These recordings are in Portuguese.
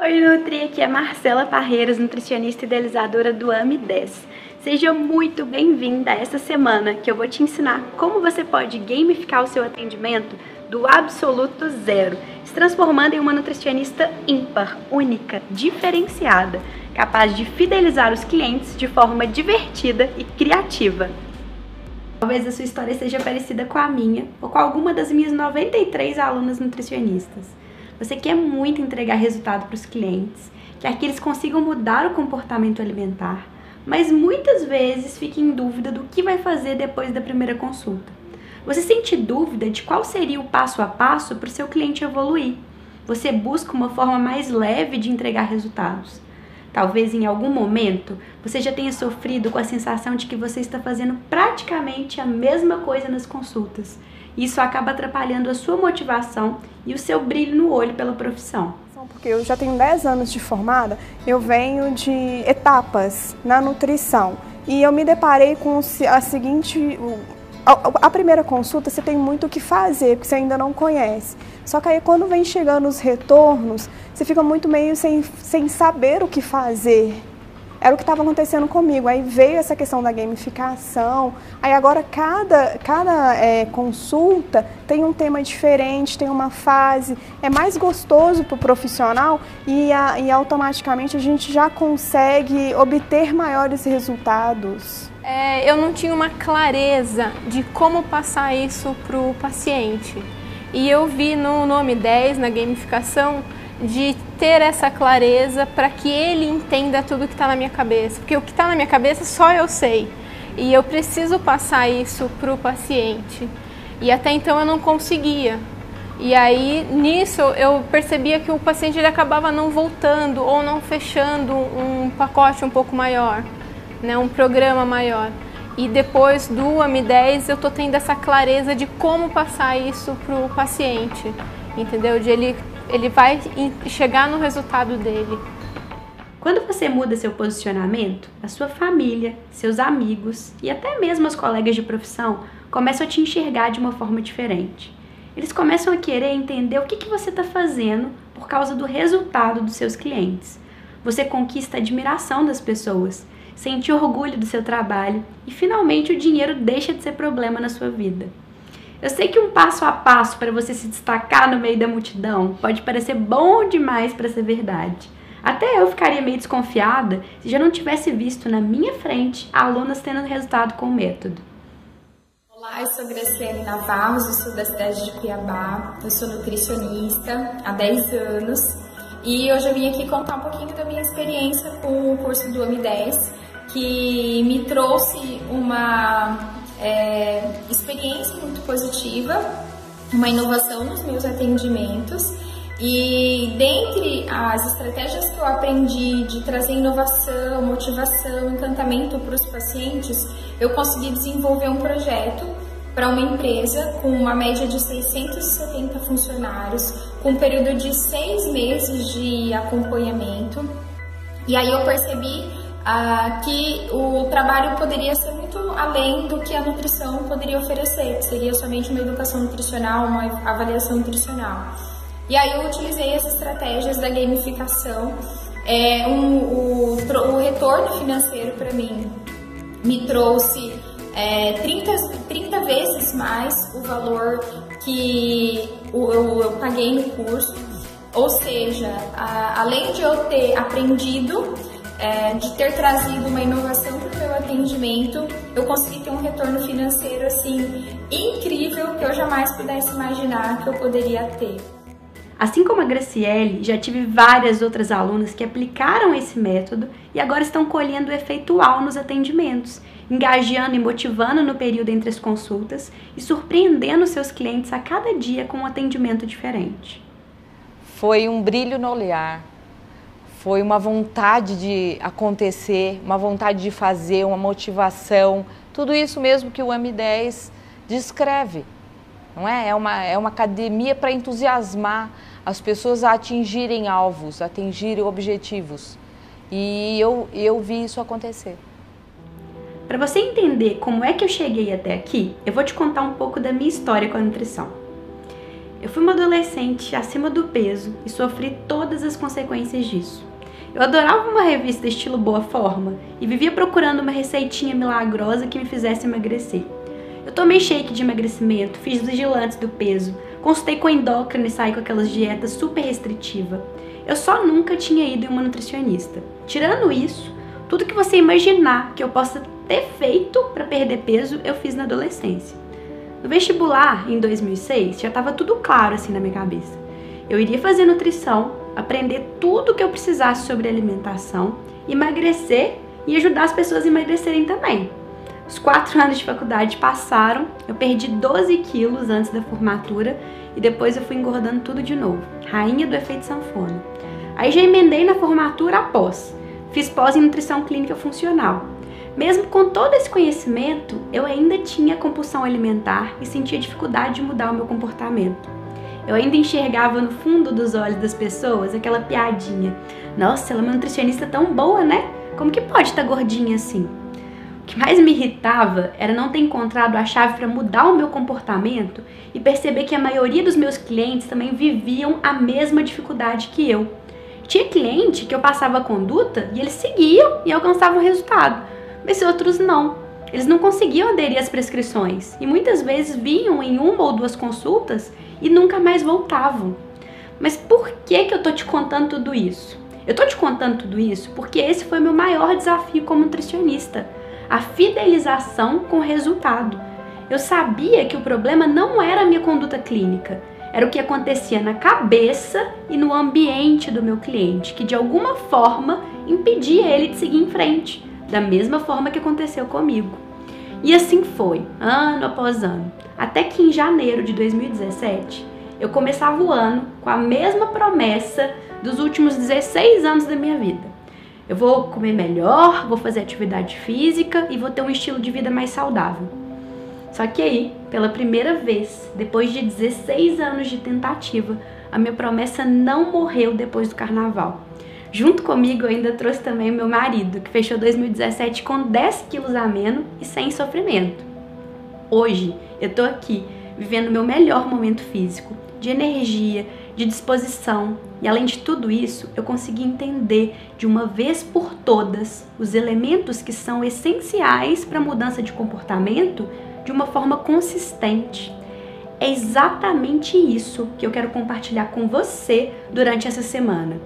Oi, Nutri, aqui é Marcela Parreiras, nutricionista e idealizadora do AME10. Seja muito bem-vinda a essa semana que eu vou te ensinar como você pode gamificar o seu atendimento do absoluto zero, se transformando em uma nutricionista ímpar, única, diferenciada, capaz de fidelizar os clientes de forma divertida e criativa. Talvez a sua história seja parecida com a minha ou com alguma das minhas 93 alunas nutricionistas. Você quer muito entregar resultado para os clientes, quer que eles consigam mudar o comportamento alimentar, mas muitas vezes fica em dúvida do que vai fazer depois da primeira consulta. Você sente dúvida de qual seria o passo a passo para o seu cliente evoluir. Você busca uma forma mais leve de entregar resultados. Talvez em algum momento você já tenha sofrido com a sensação de que você está fazendo praticamente a mesma coisa nas consultas. Isso acaba atrapalhando a sua motivação e o seu brilho no olho pela profissão. Porque eu já tenho 10 anos de formada, eu venho de etapas na nutrição e eu me deparei com a seguinte... A primeira consulta você tem muito o que fazer, porque você ainda não conhece. Só que aí quando vem chegando os retornos, você fica muito meio sem saber o que fazer. Era o que estava acontecendo comigo. Aí veio essa questão da gamificação. Aí agora cada consulta tem um tema diferente, tem uma fase. É mais gostoso para o profissional e automaticamente a gente já consegue obter maiores resultados. Eu não tinha uma clareza de como passar isso para o paciente. E eu vi no AME10, na gamificação, de ter essa clareza para que ele entenda tudo que está na minha cabeça. Porque o que está na minha cabeça só eu sei. E eu preciso passar isso para o paciente. E até então eu não conseguia. E aí, nisso, eu percebia que o paciente ele acabava não voltando ou não fechando um pacote um pouco maior. Né, um programa maior. E depois do AME10 eu tô tendo essa clareza de como passar isso pro paciente, entendeu? De ele vai chegar no resultado dele. Quando você muda seu posicionamento, a sua família, seus amigos e até mesmo os colegas de profissão começam a te enxergar de uma forma diferente. Eles começam a querer entender o que você está fazendo por causa do resultado dos seus clientes. Você conquista a admiração das pessoas, sente orgulho do seu trabalho e finalmente o dinheiro deixa de ser problema na sua vida. Eu sei que um passo a passo para você se destacar no meio da multidão pode parecer bom demais para ser verdade. Até eu ficaria meio desconfiada se já não tivesse visto na minha frente alunas tendo resultado com o método. Olá, eu sou Graciele Navarro, eu sou da cidade de Cuiabá, eu sou nutricionista há 10 anos e hoje eu vim aqui contar um pouquinho da minha experiência com o curso do AME10, que me trouxe uma experiência muito positiva, uma inovação nos meus atendimentos e dentre as estratégias que eu aprendi de trazer inovação, motivação, encantamento para os pacientes, eu consegui desenvolver um projeto para uma empresa com uma média de 670 funcionários, com um período de 6 meses de acompanhamento. E aí eu percebi que o trabalho poderia ser muito além do que a nutrição poderia oferecer, que seria somente uma educação nutricional, uma avaliação nutricional. E aí eu utilizei as estratégias da gamificação, o retorno financeiro para mim me trouxe 30 vezes mais o valor que eu paguei no curso, ou seja, além de eu ter aprendido, de ter trazido uma inovação para o meu atendimento, eu consegui ter um retorno financeiro assim incrível que eu jamais pudesse imaginar que eu poderia ter. Assim como a Graciele, já tive várias outras alunas que aplicaram esse método e agora estão colhendo o efeito uau nos atendimentos, engajando e motivando no período entre as consultas e surpreendendo seus clientes a cada dia com um atendimento diferente. Foi um brilho no olhar, foi uma vontade de acontecer, uma vontade de fazer, uma motivação, tudo isso mesmo que o AME10 descreve. Não é? É uma academia para entusiasmar as pessoas a atingirem alvos, a atingirem objetivos. E eu vi isso acontecer. Para você entender como é que eu cheguei até aqui, eu vou te contar um pouco da minha história com a nutrição. Eu fui uma adolescente acima do peso e sofri todas as consequências disso. Eu adorava uma revista estilo Boa Forma e vivia procurando uma receitinha milagrosa que me fizesse emagrecer. Eu tomei shake de emagrecimento, fiz vigilantes do peso, consultei com endócrino e saí com aquelas dietas super restritivas. Eu só nunca tinha ido em uma nutricionista. Tirando isso, tudo que você imaginar que eu possa ter feito para perder peso, eu fiz na adolescência. No vestibular, em 2006, já estava tudo claro assim na minha cabeça. Eu iria fazer nutrição, aprender tudo o que eu precisasse sobre alimentação, emagrecer e ajudar as pessoas a emagrecerem também. Os 4 anos de faculdade passaram, eu perdi 12 quilos antes da formatura e depois eu fui engordando tudo de novo. Rainha do efeito sanfona. Aí já emendei na formatura após. Fiz pós em nutrição clínica funcional. Mesmo com todo esse conhecimento, eu ainda tinha compulsão alimentar e sentia dificuldade de mudar o meu comportamento. Eu ainda enxergava no fundo dos olhos das pessoas aquela piadinha. Nossa, ela é uma nutricionista tão boa, né? Como que pode estar gordinha assim? O que mais me irritava era não ter encontrado a chave para mudar o meu comportamento e perceber que a maioria dos meus clientes também viviam a mesma dificuldade que eu. Tinha cliente que eu passava a conduta e eles seguiam e alcançavam o resultado, mas outros não. Eles não conseguiam aderir às prescrições e muitas vezes vinham em 1 ou 2 consultas e nunca mais voltavam. Mas por que eu tô te contando tudo isso? Eu tô te contando tudo isso porque esse foi meu maior desafio como nutricionista. A fidelização com o resultado. Eu sabia que o problema não era a minha conduta clínica, era o que acontecia na cabeça e no ambiente do meu cliente, que de alguma forma impedia ele de seguir em frente, da mesma forma que aconteceu comigo. E assim foi, ano após ano, até que em janeiro de 2017, eu começava o ano com a mesma promessa dos últimos 16 anos da minha vida. Eu vou comer melhor, vou fazer atividade física e vou ter um estilo de vida mais saudável. Só que aí, pela primeira vez, depois de 16 anos de tentativa, a minha promessa não morreu depois do carnaval. Junto comigo eu ainda trouxe também o meu marido, que fechou 2017 com 10 quilos a menos e sem sofrimento. Hoje, eu tô aqui, vivendo o meu melhor momento físico, de energia, de disposição. E além de tudo isso, eu consegui entender de uma vez por todas os elementos que são essenciais para a mudança de comportamento de uma forma consistente. É exatamente isso que eu quero compartilhar com você durante essa semana.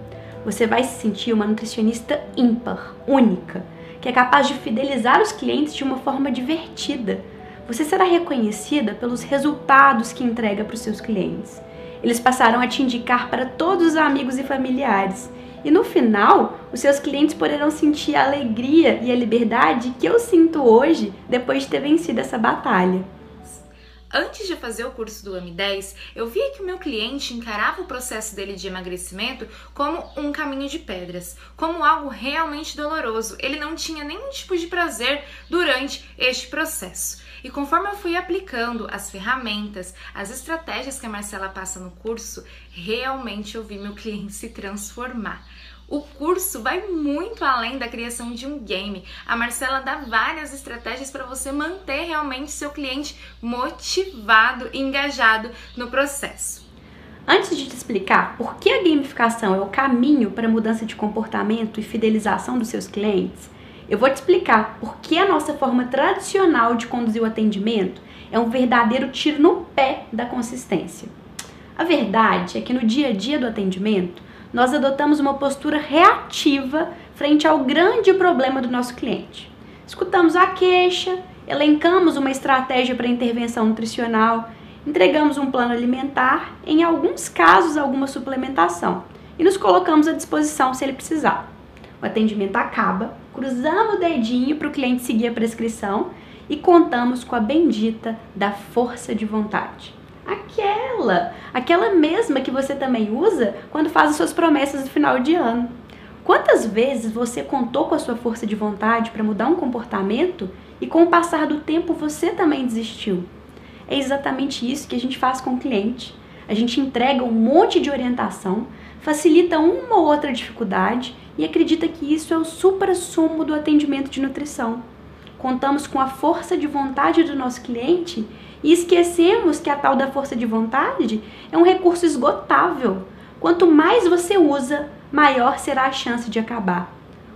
Você vai se sentir uma nutricionista ímpar, única, que é capaz de fidelizar os clientes de uma forma divertida. Você será reconhecida pelos resultados que entrega para os seus clientes. Eles passarão a te indicar para todos os amigos e familiares. E no final, os seus clientes poderão sentir a alegria e a liberdade que eu sinto hoje depois de ter vencido essa batalha. Antes de fazer o curso do AMI10, eu via que o meu cliente encarava o processo dele de emagrecimento como um caminho de pedras, como algo realmente doloroso. Ele não tinha nenhum tipo de prazer durante este processo. E conforme eu fui aplicando as ferramentas, as estratégias que a Marcela passa no curso, realmente eu vi meu cliente se transformar. O curso vai muito além da criação de um game. A Marcela dá várias estratégias para você manter realmente seu cliente motivado e engajado no processo. Antes de te explicar por que a gamificação é o caminho para a mudança de comportamento e fidelização dos seus clientes, eu vou te explicar por que a nossa forma tradicional de conduzir o atendimento é um verdadeiro tiro no pé da consistência. A verdade é que no dia a dia do atendimento, nós adotamos uma postura reativa frente ao grande problema do nosso cliente. Escutamos a queixa, elencamos uma estratégia para intervenção nutricional, entregamos um plano alimentar, em alguns casos alguma suplementação, e nos colocamos à disposição se ele precisar. O atendimento acaba, cruzamos o dedinho para o cliente seguir a prescrição e contamos com a bendita da força de vontade. Aquela mesma que você também usa quando faz as suas promessas no final de ano. Quantas vezes você contou com a sua força de vontade para mudar um comportamento e com o passar do tempo você também desistiu? É exatamente isso que a gente faz com o cliente. A gente entrega um monte de orientação, facilita uma ou outra dificuldade e acredita que isso é o supra-sumo do atendimento de nutrição. Contamos com a força de vontade do nosso cliente E esquecemos que a tal da força de vontade é um recurso esgotável. Quanto mais você usa, maior será a chance de acabar.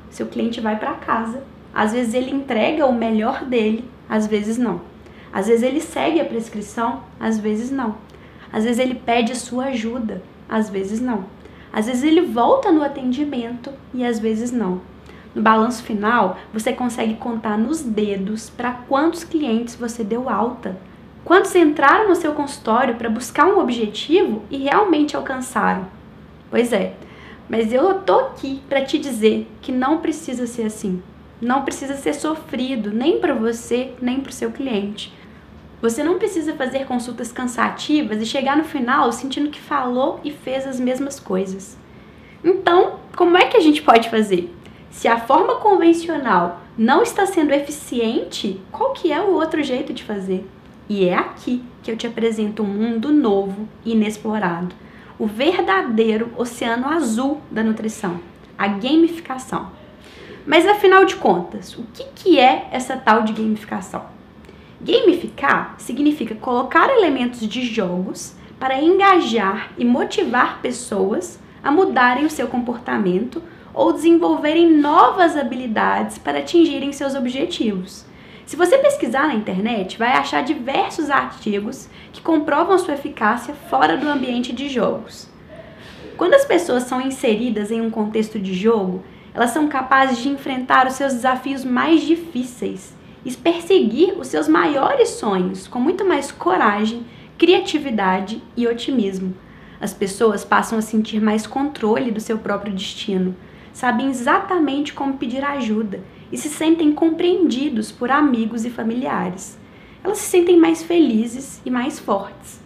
Seu cliente vai para casa. Às vezes ele entrega o melhor dele, às vezes não. Às vezes ele segue a prescrição, às vezes não. Às vezes ele pede sua ajuda, às vezes não. Às vezes ele volta no atendimento e às vezes não. No balanço final, você consegue contar nos dedos para quantos clientes você deu alta. Quantos entraram no seu consultório para buscar um objetivo e realmente alcançaram? Pois é, mas eu tô aqui para te dizer que não precisa ser assim. Não precisa ser sofrido, nem para você, nem para o seu cliente. Você não precisa fazer consultas cansativas e chegar no final sentindo que falou e fez as mesmas coisas. Então, como é que a gente pode fazer? Se a forma convencional não está sendo eficiente, qual que é o outro jeito de fazer? E é aqui que eu te apresento um mundo novo e inexplorado. O verdadeiro oceano azul da nutrição, a gamificação. Mas afinal de contas, o que é essa tal de gamificação? Gamificar significa colocar elementos de jogos para engajar e motivar pessoas a mudarem o seu comportamento ou desenvolverem novas habilidades para atingirem seus objetivos. Se você pesquisar na internet, vai achar diversos artigos que comprovam sua eficácia fora do ambiente de jogos. Quando as pessoas são inseridas em um contexto de jogo, elas são capazes de enfrentar os seus desafios mais difíceis e perseguir os seus maiores sonhos com muito mais coragem, criatividade e otimismo. As pessoas passam a sentir mais controle do seu próprio destino, sabem exatamente como pedir ajuda e se sentem compreendidos por amigos e familiares. Elas se sentem mais felizes e mais fortes.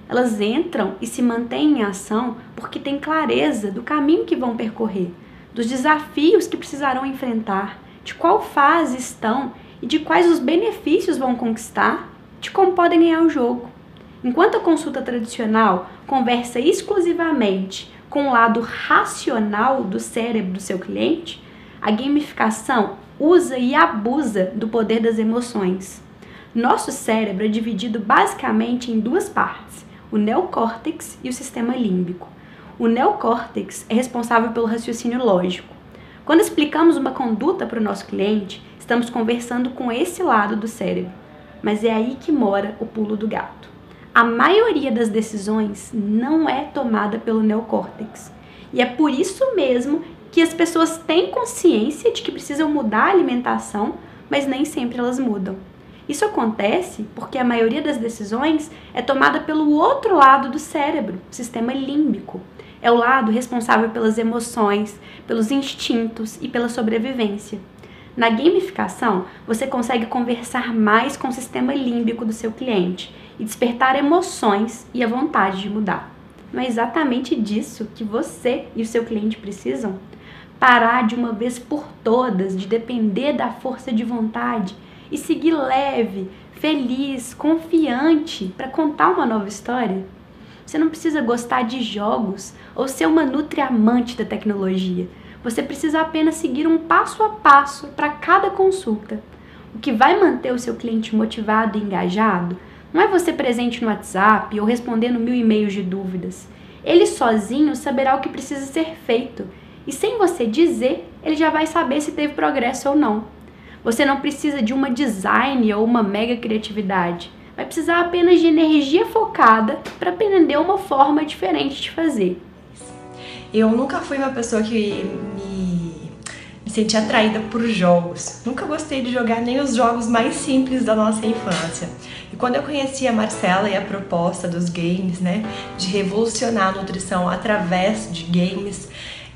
Elas entram e se mantêm em ação porque têm clareza do caminho que vão percorrer, dos desafios que precisarão enfrentar, de qual fase estão e de quais os benefícios vão conquistar, de como podem ganhar o jogo. Enquanto a consulta tradicional conversa exclusivamente com o lado racional do cérebro do seu cliente, a gamificação usa e abusa do poder das emoções. Nosso cérebro é dividido basicamente em duas partes, o neocórtex e o sistema límbico. O neocórtex é responsável pelo raciocínio lógico. Quando explicamos uma conduta para o nosso cliente, estamos conversando com esse lado do cérebro. Mas é aí que mora o pulo do gato. A maioria das decisões não é tomada pelo neocórtex. E é por isso mesmo que as pessoas têm consciência de que precisam mudar a alimentação, mas nem sempre elas mudam. Isso acontece porque a maioria das decisões é tomada pelo outro lado do cérebro, o sistema límbico. É o lado responsável pelas emoções, pelos instintos e pela sobrevivência. Na gamificação, você consegue conversar mais com o sistema límbico do seu cliente e despertar emoções e a vontade de mudar. Não é exatamente disso que você e o seu cliente precisam? Parar de uma vez por todas de depender da força de vontade e seguir leve, feliz, confiante para contar uma nova história? Você não precisa gostar de jogos ou ser uma nutri-amante da tecnologia. Você precisa apenas seguir um passo a passo para cada consulta. O que vai manter o seu cliente motivado e engajado não é você presente no WhatsApp ou respondendo 1000 e-mails de dúvidas. Ele sozinho saberá o que precisa ser feito e sem você dizer, ele já vai saber se teve progresso ou não. Você não precisa de uma design ou uma mega criatividade. Vai precisar apenas de energia focada para aprender uma forma diferente de fazer. Eu nunca fui uma pessoa que me sentia atraída por jogos. Nunca gostei de jogar nem os jogos mais simples da nossa infância. E quando eu conheci a Marcela e a proposta dos games, de revolucionar a nutrição através de games,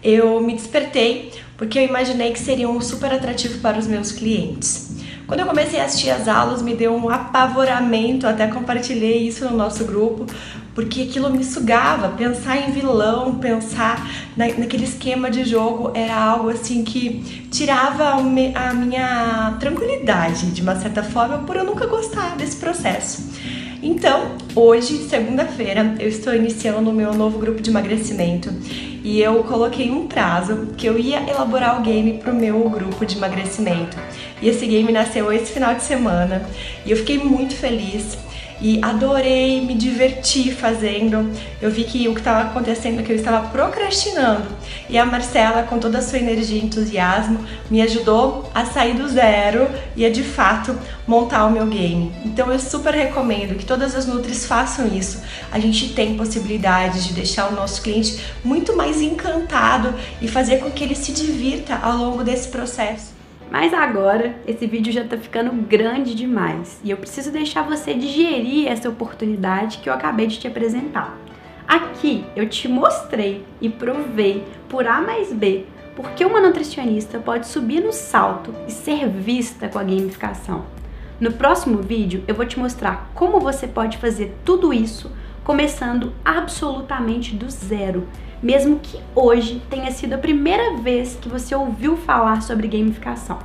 eu me despertei porque eu imaginei que seria um super atrativo para os meus clientes. Quando eu comecei a assistir as aulas, me deu um apavoramento, até compartilhei isso no nosso grupo, porque aquilo me sugava. Pensar em vilão, pensar naquele esquema de jogo era algo assim que tirava a minha tranquilidade, de uma certa forma, por eu nunca gostar desse processo. Então, hoje, segunda-feira, eu estou iniciando o meu novo grupo de emagrecimento e eu coloquei um prazo que eu ia elaborar o game para o meu grupo de emagrecimento. E esse game nasceu esse final de semana e eu fiquei muito feliz. e adorei, me diverti fazendo. Eu vi que o que estava acontecendo é que eu estava procrastinando e a Marcela, com toda a sua energia e entusiasmo, me ajudou a sair do zero e a de fato montar o meu game. Então eu super recomendo que todas as Nutris façam isso. A gente tem possibilidade de deixar o nosso cliente muito mais encantado e fazer com que ele se divirta ao longo desse processo. Mas agora, esse vídeo já tá ficando grande demais e eu preciso deixar você digerir essa oportunidade que eu acabei de te apresentar. Aqui eu te mostrei e provei por A mais B porque uma nutricionista pode subir no salto e ser vista com a gamificação. No próximo vídeo eu vou te mostrar como você pode fazer tudo isso começando absolutamente do zero, mesmo que hoje tenha sido a primeira vez que você ouviu falar sobre gamificação.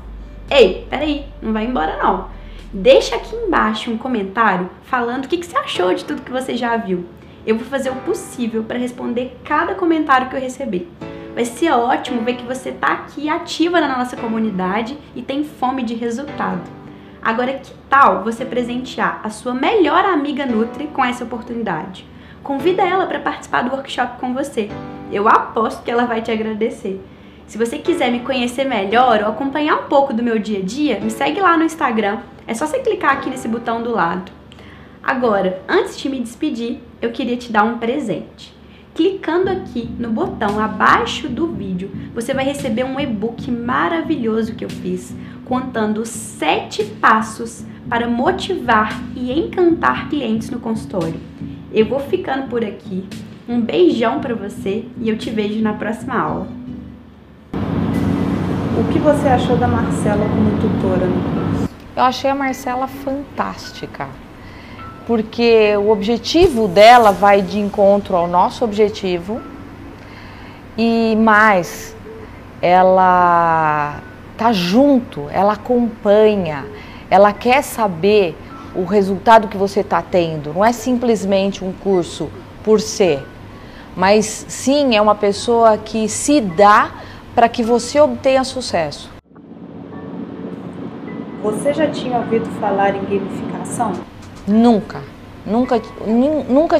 Ei, peraí, não vai embora não. Deixa aqui embaixo um comentário falando o que você achou de tudo que você já viu. Eu vou fazer o possível para responder cada comentário que eu receber. Vai ser ótimo ver que você está aqui ativa na nossa comunidade e tem fome de resultado. Agora, que tal você presentear a sua melhor amiga Nutri com essa oportunidade? Convida ela para participar do workshop com você. Eu aposto que ela vai te agradecer. Se você quiser me conhecer melhor ou acompanhar um pouco do meu dia a dia, me segue lá no Instagram. É só você clicar aqui nesse botão do lado. Agora, antes de me despedir, eu queria te dar um presente. Clicando aqui no botão abaixo do vídeo, você vai receber um e-book maravilhoso que eu fiz, contando 7 passos para motivar e encantar clientes no consultório. Eu vou ficando por aqui. Um beijão para você e eu te vejo na próxima aula. O que você achou da Marcela como tutora no curso? Eu achei a Marcela fantástica, porque o objetivo dela vai de encontro ao nosso objetivo e mais, ela tá junto, ela acompanha, ela quer saber o resultado que você está tendo. Não é simplesmente um curso por ser, mas sim é uma pessoa que se dá para que você obtenha sucesso. Você já tinha ouvido falar em gamificação? Nunca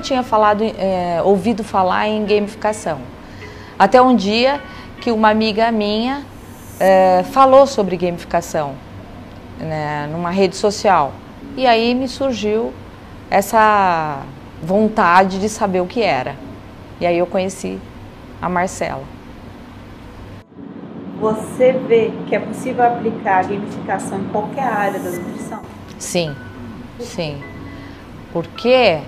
tinha ouvido falar em gamificação. Até um dia que uma amiga minha falou sobre gamificação, né, numa rede social. E aí me surgiu essa vontade de saber o que era. E aí eu conheci a Marcela. Você vê que é possível aplicar a gamificação em qualquer área da nutrição? Sim, sim. Por quê?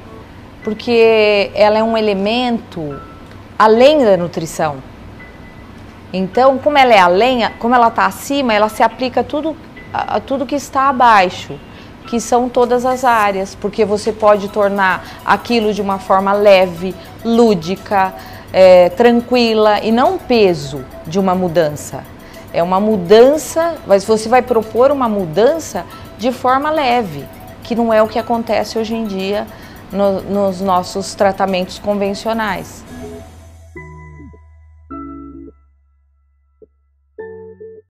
Porque ela é um elemento além da nutrição. Então, como ela é além, como ela está acima, ela se aplica a tudo que está abaixo, que são todas as áreas, porque você pode tornar aquilo de uma forma leve, lúdica, tranquila e não peso de uma mudança. É uma mudança, mas você vai propor uma mudança de forma leve, que não é o que acontece hoje em dia nos nossos tratamentos convencionais.